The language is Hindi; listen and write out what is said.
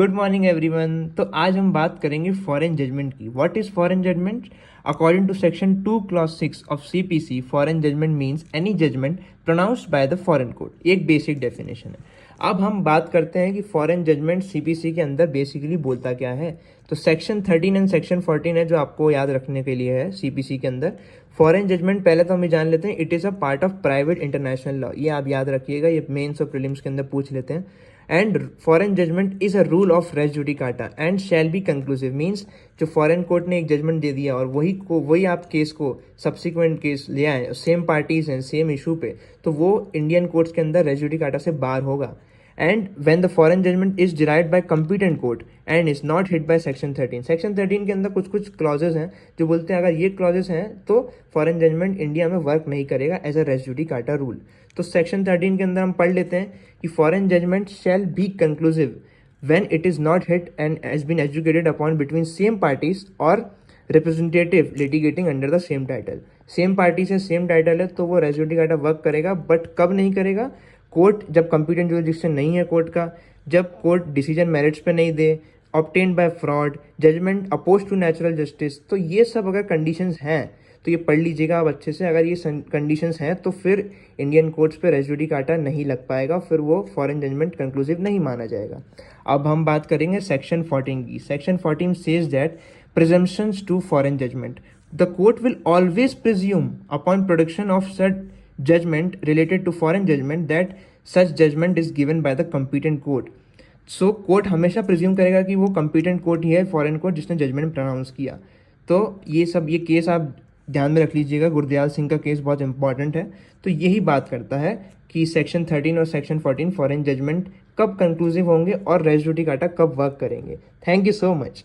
Good morning everyone. तो आज हम बात करेंगे फॉरेन जजमेंट की। What is foreign judgment? According to section 2 clause 6 of CPC, foreign judgment means any judgment pronounced by the foreign court. ये एक बेसिक डेफिनेशन है। अब हम बात करते हैं कि फॉरेन जजमेंट सीपीसी के अंदर बेसिकली बोलता क्या है। तो सेक्शन 13 एंड सेक्शन 14 है जो आपको याद रखने के लिए है सीपीसी के अंदर। फॉरेन जजमेंट पहले तो हम जान लेते हैं, it is a part of private international law. ये आप याद रखिएगा, ये मेंस और प्रीलिम्स के अंदर पूछ लेते हैं। And foreign judgment is a rule of res judicata and shall be conclusive. Means जो फॉरेन कोर्ट ने एक जजमेंट दे दिया और वही आप केस को सब्सिक्वेंट केस ले आए, सेम पार्टीज हैं सेम इशू पे, तो वो इंडियन कोर्ट्स के अंदर रेस जुडिकाटा से बाहर होगा। And when the foreign judgment is derived by competent court and is not hit by section 13। Section 13 के अंदर कुछ कुछ क्लॉजेस हैं जो बोलते हैं अगर ये क्लॉजेस हैं तो फॉरेन जजमेंट इंडिया में वर्क नहीं करेगा as a res judicata rule. तो सेक्शन 13 के अंदर हम पढ़ लेते हैं कि foreign judgment shall be conclusive when it is not hit and has been educated upon between same parties और representative litigating under the same title. Same party से सेम टाइटल है तो वो रेस जुडिकाटा वर्क करेगा, बट कब नहीं करेगा? कोर्ट जब कंप्यूटेंट जुरिडिक्शन नहीं है कोर्ट का, जब कोर्ट डिसीजन मेरिट्स पे नहीं दे, obtained by fraud, judgment oppose to natural justice. तो ये सब अगर कंडीशंस हैं तो ये पढ़ लीजिएगा आप अच्छे से। अगर ये कंडीशंस हैं तो फिर इंडियन कोर्ट्स पे रेस जुडिकाटा नहीं लग पाएगा, फिर वो फॉरेन जजमेंट कंक्लूसिव नहीं माना जाएगा। अब हम बात करेंगे सेक्शन 14 की। Section 14 says that presumptions to foreign judgment. The court will always presume upon production of such judgment related to foreign judgment that such judgment is given by the competent court. So court हमेशा प्रिज्यूम करेगा कि वो competent कोर्ट ही है फॉरेन कोर्ट जिसने जजमेंट प्रोनाउंस किया। तो ये केस आप ध्यान में रख लीजिएगा। गुरदयाल सिंह का केस बहुत इंपॉर्टेंट है। तो यही बात करता है कि सेक्शन 13 और सेक्शन 14 फॉरेन जजमेंट कब कंक्लूसिव होंगे और रेस जुडिकाटा कब वर्क करेंगे। Thank you so much.